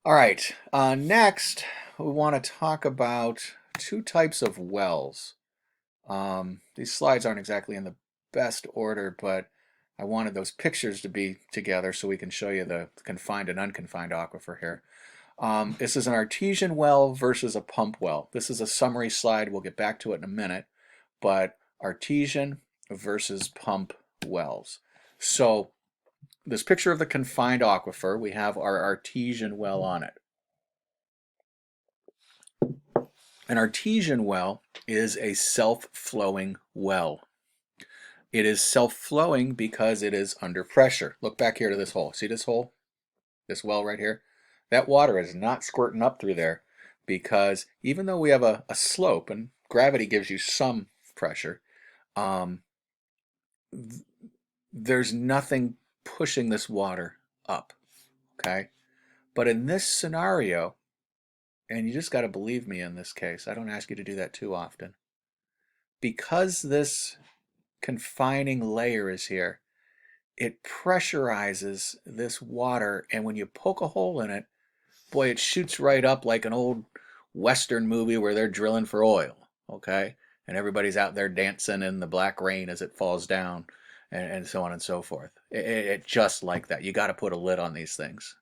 All right, next we want to talk about two types of wells. These slides aren't exactly in the best order, but I wanted those pictures to be together so we can show you the confined and unconfined aquifer here. This is an artesian well versus a pump well. This is a summary slide. We'll get back to it in a minute, but artesian versus pump wells. So this picture of the confined aquifer, we have our artesian well on it. An artesian well is a self-flowing well. It is self-flowing because it is under pressure. Look back here to this hole. See this hole? This well right here? That water is not squirting up through there because even though we have a slope and gravity gives you some pressure, um, there's nothing pushing this water up, okay? But in this scenario, and you just got to believe me in this case, I don't ask you to do that too often, because this confining layer is here, it pressurizes this water, and when you poke a hole in it, boy, it shoots right up like an old Western movie where they're drilling for oil, okay? And everybody's out there dancing in the black rain as it falls down, and so on and so forth. It just like that. You got to put a lid on these things.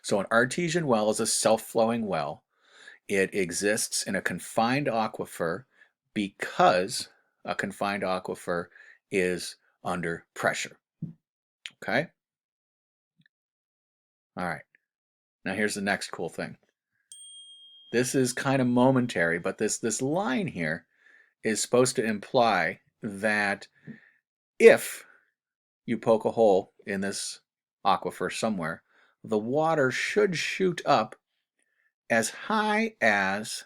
So an artesian well is a self-flowing well. It exists in a confined aquifer because a confined aquifer is under pressure. Okay? All right. Now here's the next cool thing. This is kind of momentary, but this line here is supposed to imply that if you poke a hole in this aquifer somewhere, the water should shoot up as high as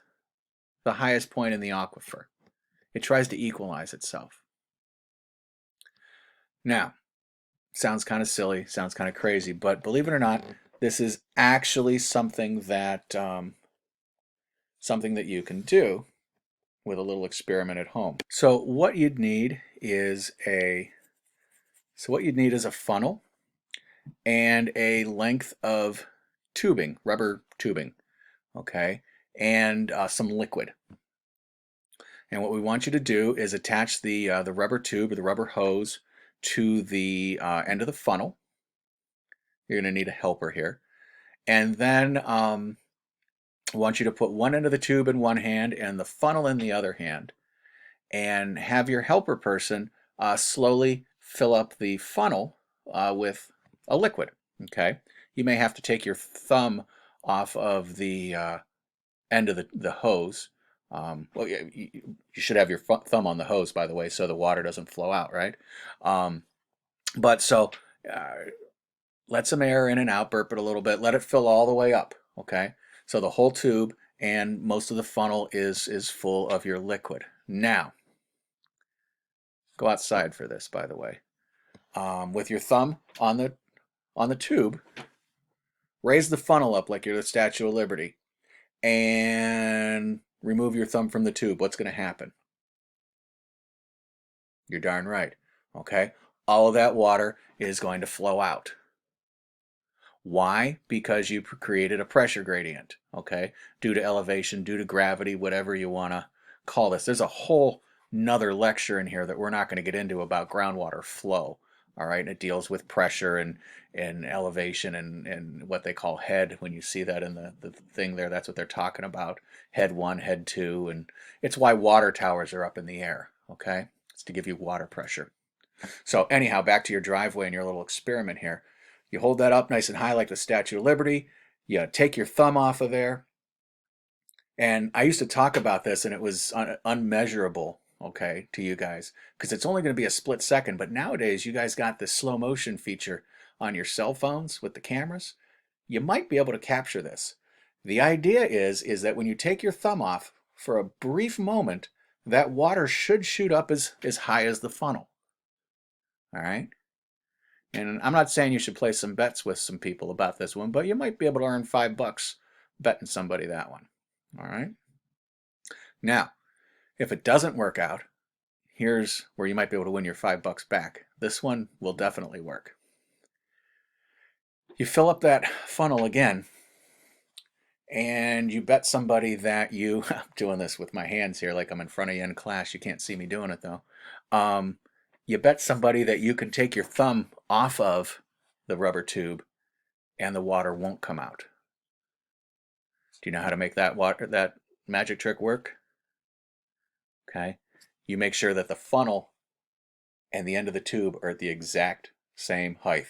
the highest point in the aquifer. It tries to equalize itself. Now, sounds kind of silly, sounds kind of crazy, but believe it or not, this is actually something that you can do with a little experiment at home. So what you'd need is a funnel and a length of tubing, rubber tubing, okay, and some liquid. And what we want you to do is attach the rubber tube or the rubber hose to the end of the funnel. You're going to need a helper here. And then I want you to put one end of the tube in one hand and the funnel in the other hand. And have your helper person slowly fill up the funnel with a liquid. Okay. You may have to take your thumb off of the end of the hose. Well, you should have your thumb on the hose, by the way, so the water doesn't flow out, right? But so let some air in and out, burp it a little bit, let it fill all the way up, okay? So the whole tube and most of the funnel is full of your liquid. Now, go outside for this, by the way. With your thumb on the tube, raise the funnel up like you're the Statue of Liberty, and remove your thumb from the tube. What's going to happen? You're darn right. Okay? All of that water is going to flow out. Why? Because you created a pressure gradient, okay? Due to elevation, due to gravity, whatever you want to call this. There's a whole nother lecture in here that we're not going to get into about groundwater flow, all right? And it deals with pressure and elevation and what they call head. When you see that in the thing there, that's what they're talking about. Head 1, head 2, and it's why water towers are up in the air, okay? It's to give you water pressure. So anyhow, back to your driveway and your little experiment here. You hold that up nice and high like the Statue of Liberty. You take your thumb off of there. And I used to talk about this, and it was unmeasurable, okay, to you guys, because it's only going to be a split second. But nowadays, you guys got this slow motion feature on your cell phones with the cameras. You might be able to capture this. The idea is that when you take your thumb off for a brief moment, that water should shoot up as high as the funnel. All right? And I'm not saying you should play some bets with some people about this one, but you might be able to earn $5 betting somebody that one. All right. Now, if it doesn't work out, here's where you might be able to win your $5 back. This one will definitely work. You fill up that funnel again And you bet somebody that you, I'm doing this with my hands here like I'm in front of you in class. You can't see me doing it though. Um, you bet somebody that you can take your thumb off of the rubber tube and the water won't come out. Do you know how to make that magic trick work? Okay. You make sure that the funnel and the end of the tube are at the exact same height.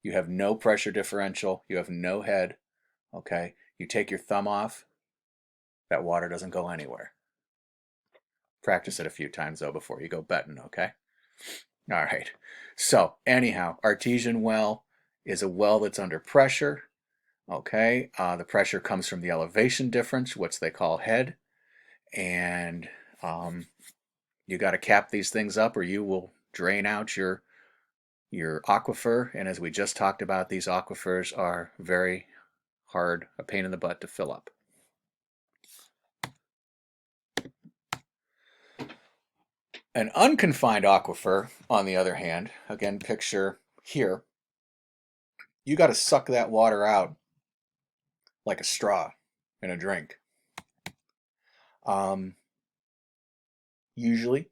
You have no pressure differential. You have no head. Okay. You take your thumb off, that water doesn't go anywhere. Practice it a few times though before you go betting, okay? All right. So, anyhow, artesian well is a well that's under pressure, okay? The pressure comes from the elevation difference, what they call head, and you got to cap these things up or you will drain out your aquifer. And as we just talked about, these aquifers are very hard, a pain in the butt to fill up. An unconfined aquifer, on the other hand, again, picture here, you got to suck that water out like a straw in a drink. Usually,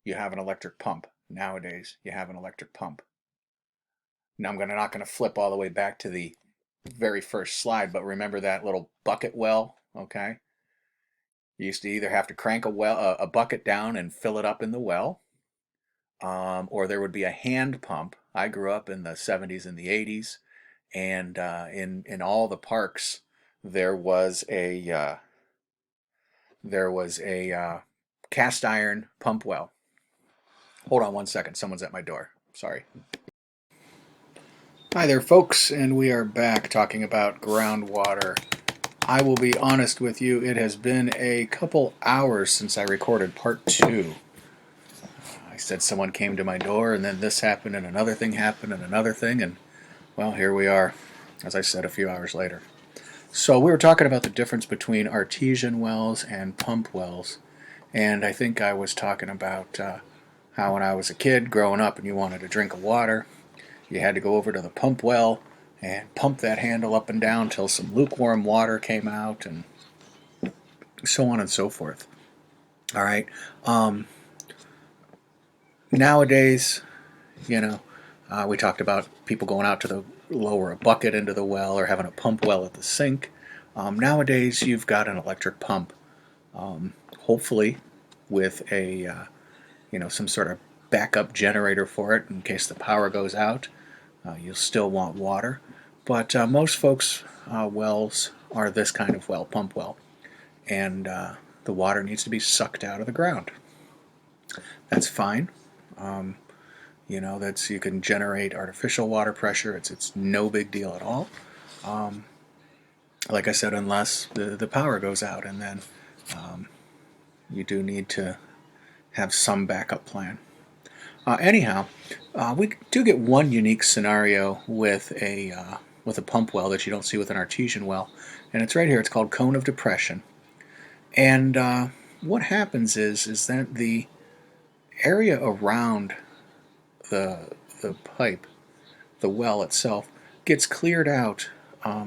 you have an electric pump. Nowadays, you have an electric pump. Now, I'm not going to flip all the way back to the very first slide, but remember that little bucket well, okay? You used to either have to crank a bucket down and fill it up in the well, or there would be a hand pump. I grew up in the 70s and the 80s, and in all the parks there was a cast iron pump well. Hold on one second, someone's at my door. Sorry. Hi there, folks, and we are back talking about groundwater. I will be honest with you, it has been a couple hours since I recorded part 2. I said someone came to my door, and then this happened, and another thing happened, and another thing, and well, here we are, as I said, a few hours later. So we were talking about the difference between artesian wells and pump wells, and I think I was talking about how when I was a kid growing up and you wanted a drink of water, you had to go over to the pump well and pump that handle up and down till some lukewarm water came out, and so on and so forth. All right. Nowadays, we talked about people going out to the lower a bucket into the well or having a pump well at the sink. Nowadays, you've got an electric pump, hopefully with a some sort of backup generator for it in case the power goes out. You'll still want water, but most folks' wells are this kind of well, pump well, and the water needs to be sucked out of the ground. That's fine. You can generate artificial water pressure. It's no big deal at all. Like I said, unless the power goes out, and then you do need to have some backup plan. Anyhow, we do get one unique scenario with a pump well that you don't see with an artesian well, and it's right here. It's called cone of depression. And what happens is that the area around the pipe, the well itself, gets cleared out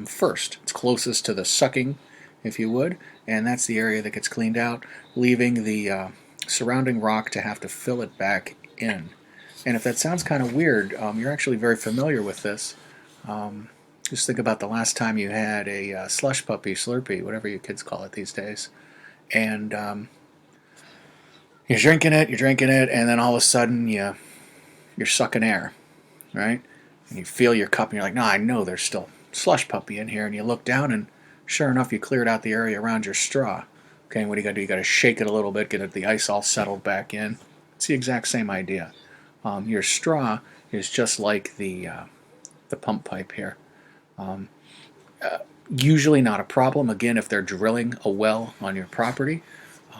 first. It's closest to the sucking, if you would, and that's the area that gets cleaned out, leaving the surrounding rock to have to fill it back in. And if that sounds kind of weird, you're actually very familiar with this. Just think about the last time you had a slush puppy, Slurpee, whatever you kids call it these days, and you're drinking it, and then all of a sudden you're sucking air, right? And you feel your cup, and you're like, no, I know there's still slush puppy in here, and you look down, and sure enough, you cleared out the area around your straw. Okay, and what do? You got to shake it a little bit, get the ice all settled back in. It's the exact same idea. Your straw is just like the pump pipe here. Usually not a problem. Again, if they're drilling a well on your property,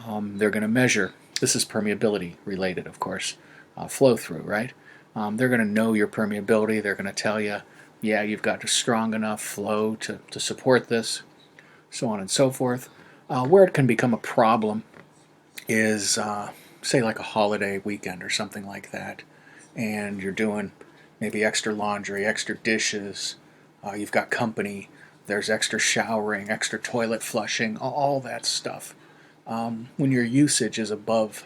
they're going to measure. This is permeability related, of course, flow through, right? They're going to know your permeability. They're going to tell you, yeah, you've got a strong enough flow to support this, so on and so forth. Where it can become a problem is, say, like a holiday weekend or something like that, and you're doing maybe extra laundry, extra dishes, you've got company. there's extra showering, extra toilet flushing, all that stuff. When your usage is above,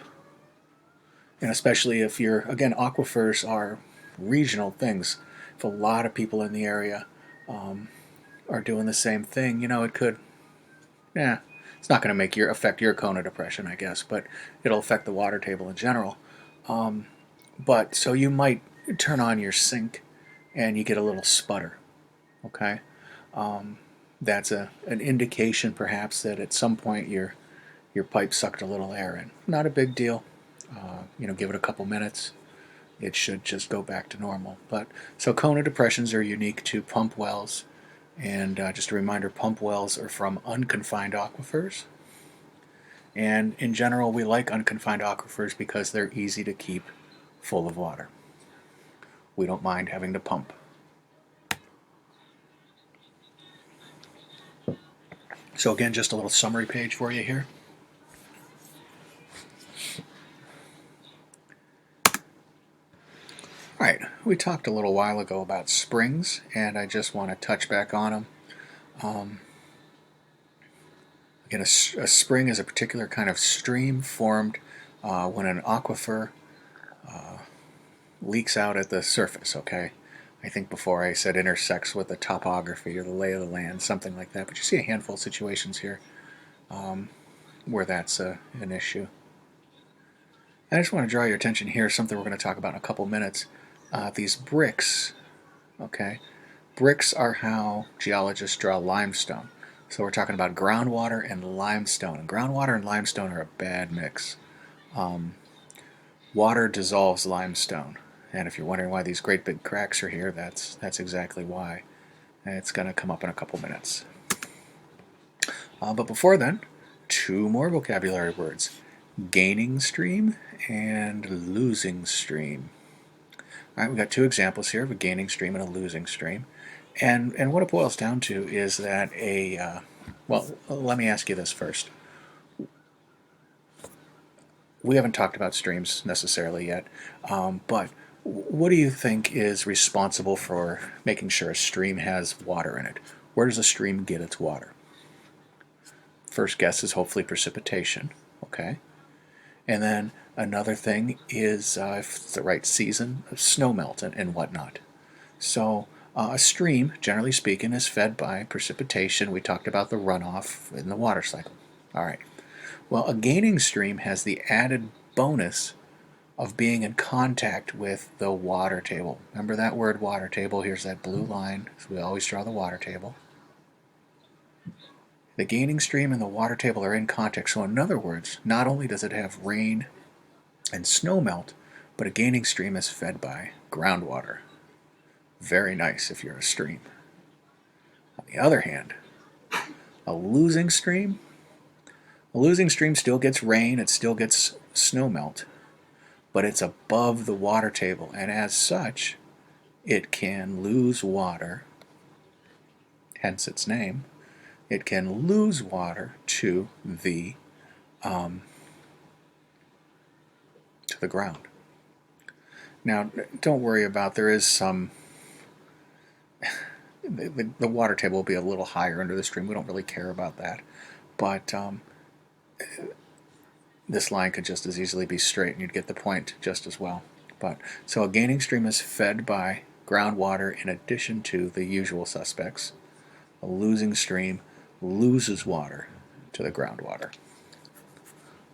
and especially if you're, again, aquifers are regional things. If a lot of people in the area are doing the same thing, you know, it could, yeah, it's not going to affect your cone of depression, I guess, but it'll affect the water table in general. But so you might turn on your sink and you get a little sputter, okay? That's an indication perhaps that at some point your pipe sucked a little air in. Not a big deal. You know, give it a couple minutes. It should just go back to normal. But so cone of depressions are unique to pump wells. And just a reminder, pump wells are from unconfined aquifers. And in general, we like unconfined aquifers because they're easy to keep full of water. We don't mind having to pump. So again, just a little summary page for you here. All right, we talked a little while ago about springs, and I just want to touch back on them. Again, a spring is a particular kind of stream formed when an aquifer leaks out at the surface, okay? I think before I said intersects with the topography or the lay of the land, something like that. But you see a handful of situations here where that's an issue. And I just want to draw your attention here, something we're going to talk about in a couple minutes. These bricks, okay? Bricks are how geologists draw limestone. So we're talking about groundwater and limestone. And groundwater and limestone are a bad mix. Water dissolves limestone. And if you're wondering why these great big cracks are here, that's exactly why. And it's going to come up in a couple minutes. But before then, two more vocabulary words. Gaining stream and losing stream. All right, we've got two examples here of a gaining stream and a losing stream. And what it boils down to is that well, let me ask you this first. We haven't talked about streams necessarily yet, but what do you think is responsible for making sure a stream has water in it? Where does a stream get its water? First guess is hopefully precipitation, okay? And then another thing is, if it's the right season, snowmelt and whatnot. So a stream, generally speaking, is fed by precipitation. We talked about the runoff in the water cycle. All right. Well, a gaining stream has the added bonus of being in contact with the water table. Remember that word water table? Here's that blue line. So we always draw the water table. The gaining stream and the water table are in contact. So in other words, not only does it have rain and snowmelt, but a gaining stream is fed by groundwater. Very nice if you're a stream. On the other hand, a losing stream still gets rain, it still gets snowmelt, but it's above the water table, and as such, it can lose water, hence its name. It can lose water to the ground. Now, don't worry about, there is some, the water table will be a little higher under the stream. We don't really care about that, but this line could just as easily be straight and you'd get the point just as well. But so a gaining stream is fed by groundwater in addition to the usual suspects. A losing stream loses water to the groundwater.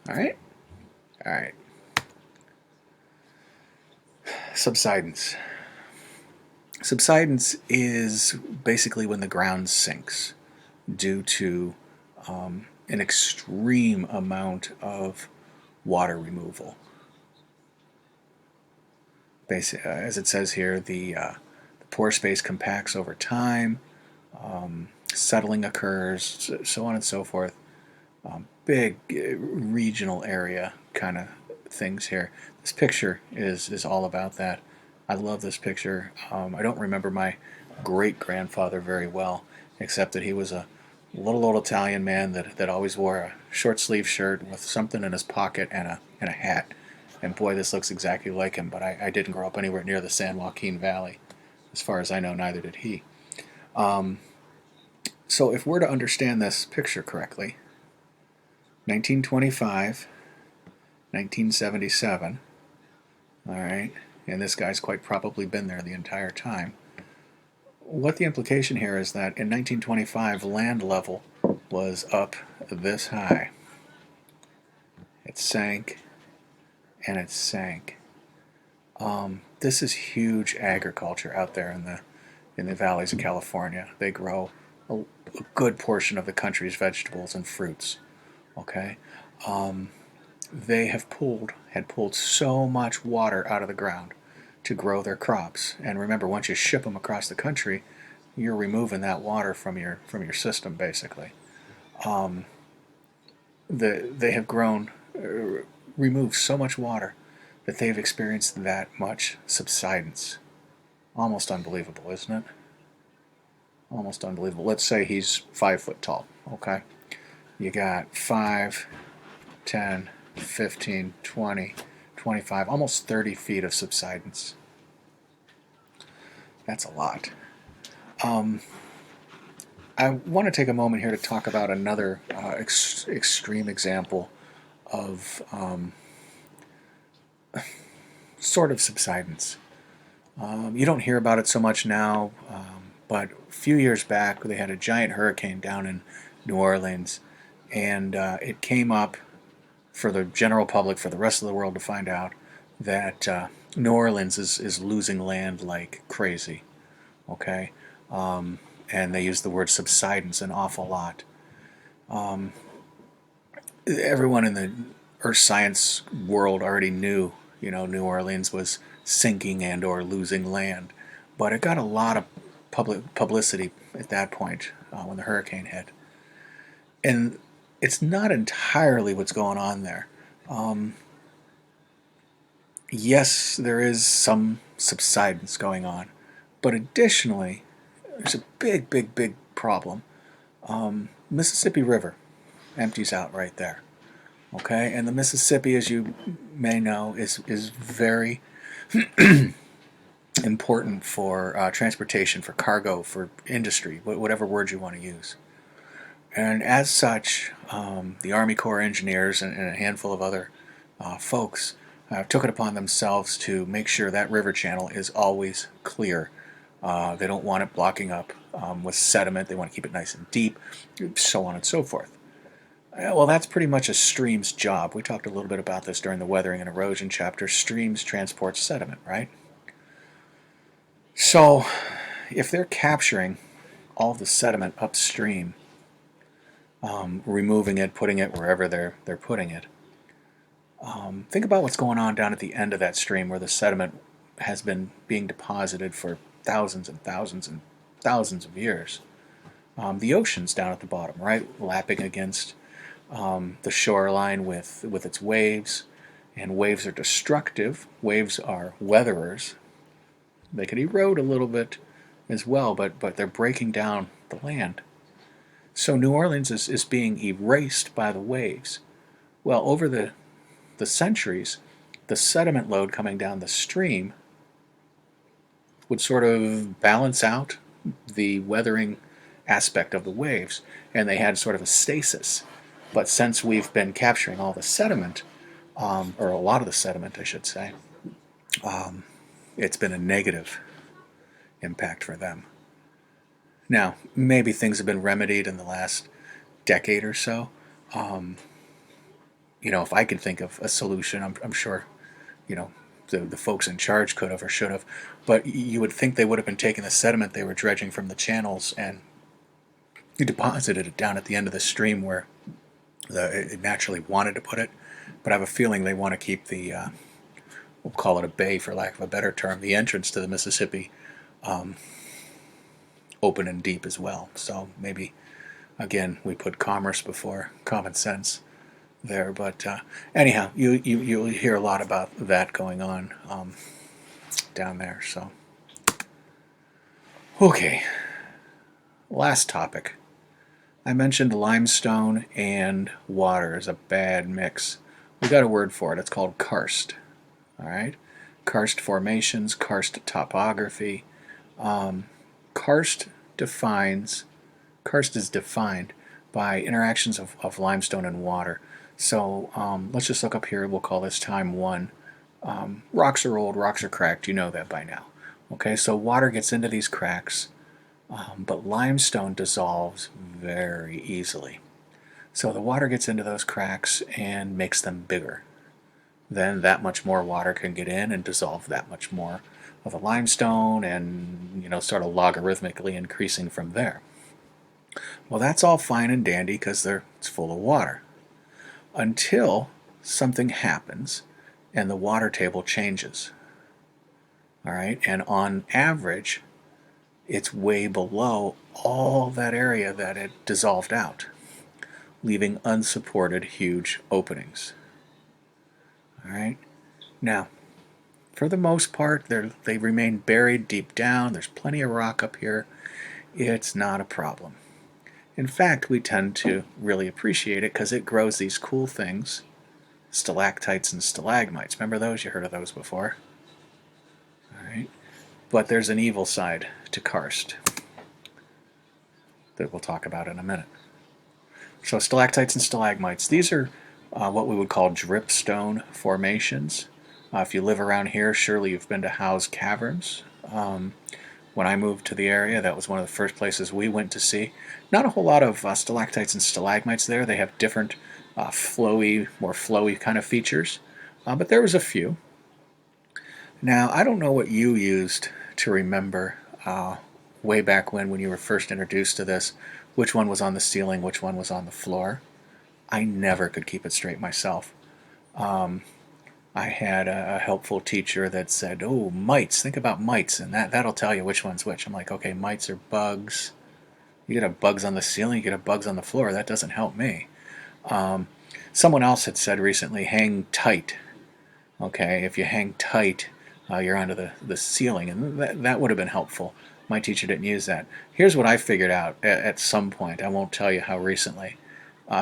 All right? All right. Subsidence. Subsidence is basically when the ground sinks due to an extreme amount of water removal. As it says here, the pore space compacts over time, settling occurs, so on and so forth. Big regional area kind of things here. This picture is all about that. I love this picture. I don't remember my great-grandfather very well, except that he was a little old Italian man that always wore a short-sleeve shirt with something in his pocket and a hat. And boy, this looks exactly like him, but I didn't grow up anywhere near the San Joaquin Valley. As far as I know, neither did he. So if we're to understand this picture correctly, 1925, 1977, all right, and this guy's quite probably been there the entire time. What the implication here is that in 1925, land level was up this high. It sank, and it sank. This is huge agriculture out there in the valleys of California. They grow a good portion of the country's vegetables and fruits. Okay, they had pulled so much water out of the ground to grow their crops. And remember, once you ship them across the country, you're removing that water from your system, basically. They have removed so much water that they've experienced that much subsidence. Almost unbelievable, isn't it? Almost unbelievable. Let's say he's 5 foot tall, okay? You got 5, 10, 15, 20, 25, almost 30 feet of subsidence. That's a lot. I want to take a moment here to talk about another extreme example of sort of subsidence. You don't hear about it so much now, but a few years back they had a giant hurricane down in New Orleans, and it came up for the general public, for the rest of the world to find out that New Orleans is losing land like crazy. Okay, and they use the word subsidence an awful lot. Everyone in the earth science world already knew, New Orleans was sinking and or losing land, but it got a lot of publicity at that point when the hurricane hit. And it's not entirely what's going on there. Yes, there is some subsidence going on, but additionally, there's a big problem. Mississippi River empties out right there. Okay, and the Mississippi, as you may know, is very important for transportation, for cargo, for industry, whatever word you want to use. And as such, the Army Corps engineers and a handful of other folks took it upon themselves to make sure that river channel is always clear. They don't want it blocking up with sediment. They want to keep it nice and deep, so on and so forth. Well, that's pretty much a stream's job. We talked a little bit about this during the weathering and erosion chapter. Streams transport sediment, right? So, if they're capturing all the sediment upstream, removing it, putting it wherever they're putting it, think about what's going on down at the end of that stream where the sediment has been being deposited for thousands and thousands and thousands of years. The ocean's down at the bottom, right, lapping against the shoreline with its waves, and waves are destructive. Waves are weatherers. They can erode a little bit as well, but they're breaking down the land. So New Orleans is being erased by the waves. Well, over the centuries, the sediment load coming down the stream would sort of balance out the weathering aspect of the waves, and they had sort of a stasis. But since we've been capturing all the sediment, or a lot of the sediment, I should say, it's been a negative impact for them. Now, maybe things have been remedied in the last decade or so. If I could think of a solution, I'm sure, the folks in charge could have or should have. But you would think they would have been taking the sediment they were dredging from the channels and deposited it down at the end of the stream where it naturally wanted to put it. But I have a feeling they want to keep the, we'll call it a bay for lack of a better term, the entrance to the Mississippi open and deep as well. So maybe, again, we put commerce before common sense there. But anyhow, you'll hear a lot about that going on down there. So, okay, last topic. I mentioned limestone and water is a bad mix. We got a word for it. It's called karst. All right, karst formations, karst topography. Karst defines Karst is defined by interactions of limestone and water. So let's just look up here. We'll call this time 1. Rocks are old, rocks are cracked. You know that by now. Okay, so water gets into these cracks, but limestone dissolves very easily. So the water gets into those cracks and makes them bigger. Then that much more water can get in and dissolve that much more of the limestone, and sort of logarithmically increasing from there. Well, that's all fine and dandy because it's full of water. Until something happens and the water table changes. All right, and on average, it's way below all that area that it dissolved out, leaving unsupported huge openings. All right, now, for the most part, they remain buried deep down. There's plenty of rock up here. It's not a problem. In fact, we tend to really appreciate it because it grows these cool things, stalactites and stalagmites. Remember those? You heard of those before. All right. But there's an evil side to karst that we'll talk about in a minute. So stalactites and stalagmites, these are what we would call dripstone formations. If you live around here, surely you've been to Howe's Caverns. When I moved to the area, that was one of the first places we went to see. Not a whole lot of stalactites and stalagmites there. They have different more flowy kind of features, but there was a few. Now, I don't know what you used to remember way back when you were first introduced to this, which one was on the ceiling, which one was on the floor. I never could keep it straight myself. I had a helpful teacher that said, oh, mites, think about mites, and that'll tell you which one's which. I'm like, okay, mites are bugs. You could have bugs on the ceiling, you could have bugs on the floor. That doesn't help me. Someone else had said recently, hang tight. Okay, if you hang tight, you're onto the ceiling, and that would have been helpful. My teacher didn't use that. Here's what I figured out at some point. I won't tell you how recently.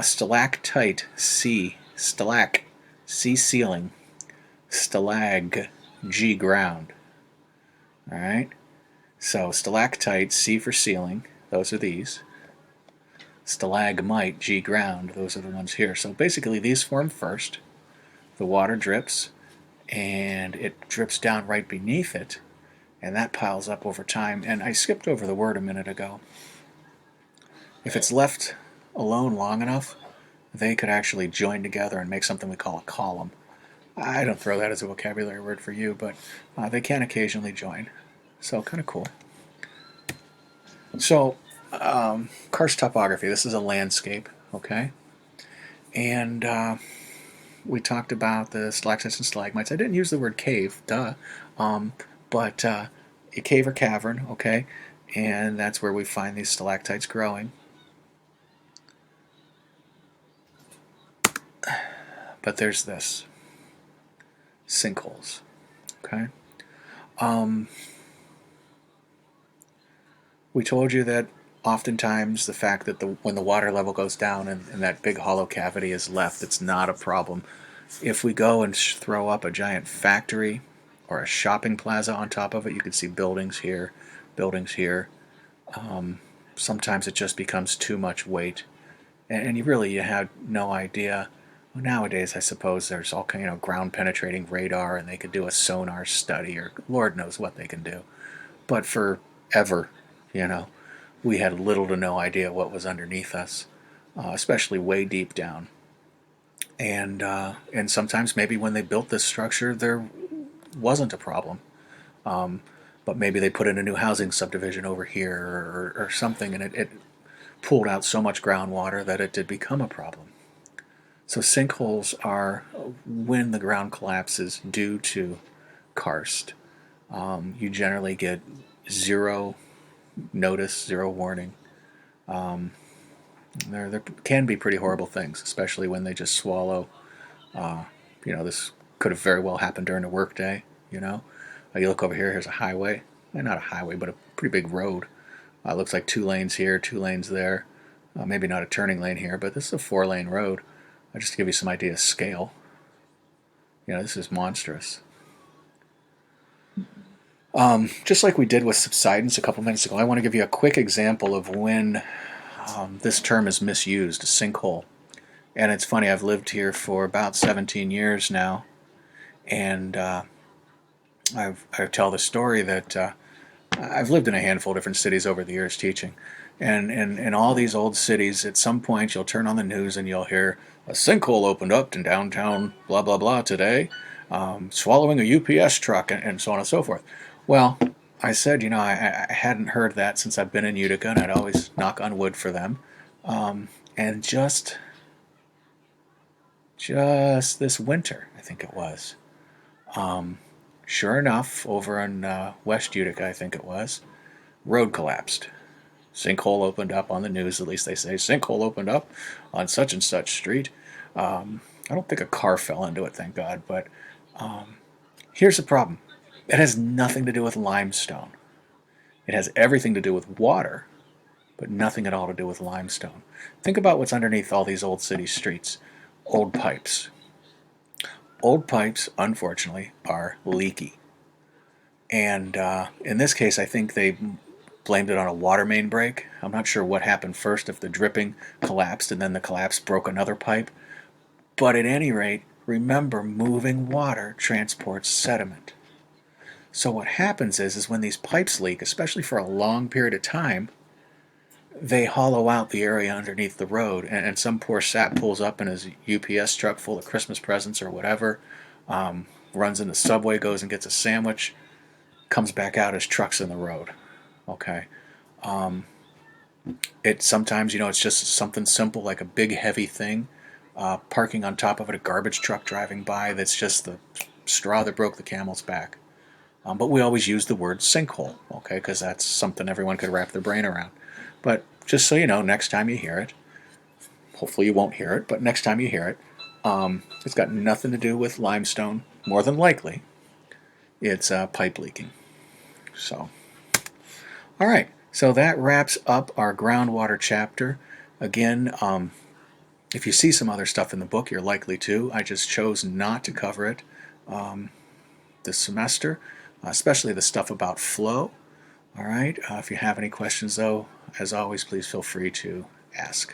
Stalactite, C, stalac, C ceiling, stalag, G ground. All right. So stalactite, C for ceiling. Those are these. Stalagmite, G ground. Those are the ones here. So basically, these form first. The water drips, and it drips down right beneath it, and that piles up over time. And I skipped over the word a minute ago. If it's left alone long enough, they could actually join together and make something we call a column. I don't throw that as a vocabulary word for you, but they can occasionally join. So kind of cool. So karst topography, this is a landscape, okay? And we talked about the stalactites and stalagmites. I didn't use the word cave, duh, but a cave or cavern, okay? And that's where we find these stalactites growing. But there's this, sinkholes, okay? We told you that oftentimes the fact that when the water level goes down and that big hollow cavity is left, it's not a problem. If we go and throw up a giant factory or a shopping plaza on top of it, you can see buildings here, buildings here. Sometimes it just becomes too much weight, and you have no idea. Nowadays, I suppose there's all kind of ground penetrating radar, and they could do a sonar study, or Lord knows what they can do. But forever, we had little to no idea what was underneath us, especially way deep down. And sometimes maybe when they built this structure, there wasn't a problem. But maybe they put in a new housing subdivision over here or something, and it pulled out so much groundwater that it did become a problem. So sinkholes are when the ground collapses due to karst. You generally get zero notice, zero warning. There can be pretty horrible things, especially when they just swallow. This could have very well happened during a work day. You look over here, here's a highway. Not a highway, but a pretty big road. Looks like 2 lanes here, 2 lanes there. Maybe not a turning lane here, but this is a 4-lane road. Just to give you some idea of scale. This is monstrous. Just like we did with subsidence a couple minutes ago, I want to give you a quick example of when this term is misused, sinkhole. And it's funny, I've lived here for about 17 years now, and I tell the story that I've lived in a handful of different cities over the years teaching. And in all these old cities, at some point you'll turn on the news and you'll hear a sinkhole opened up in downtown blah blah blah today, swallowing a UPS truck, and so on and so forth. Well, I said, I hadn't heard that since I've been in Utica, and I'd always knock on wood for them. And just this winter, I think it was, sure enough, over in West Utica, I think it was, road collapsed. Sinkhole opened up on the news, at least they say. Sinkhole opened up on such and such street. I don't think a car fell into it, thank God, but here's the problem. It has nothing to do with limestone. It has everything to do with water, but nothing at all to do with limestone. Think about what's underneath all these old city streets. Old pipes. Old pipes, unfortunately, are leaky. And in this case, I think they blamed it on a water main break. I'm not sure what happened first, if the dripping collapsed and then the collapse broke another pipe. But at any rate, remember, moving water transports sediment. So what happens is when these pipes leak, especially for a long period of time, they hollow out the area underneath the road, and some poor sap pulls up in his UPS truck full of Christmas presents or whatever, runs in the subway, goes and gets a sandwich, comes back out, his truck's in the road. Okay. It sometimes, it's just something simple like a big heavy thing, parking on top of it, a garbage truck driving by, that's just the straw that broke the camel's back. But we always use the word sinkhole, okay, because that's something everyone could wrap their brain around. But just so you know, next time you hear it, hopefully you won't hear it, but next time you hear it, it's got nothing to do with limestone. More than likely, it's pipe leaking. So, all right. So that wraps up our groundwater chapter. Again, if you see some other stuff in the book, you're likely to. I just chose not to cover it this semester, especially the stuff about flow. All right. If you have any questions, though, as always, please feel free to ask.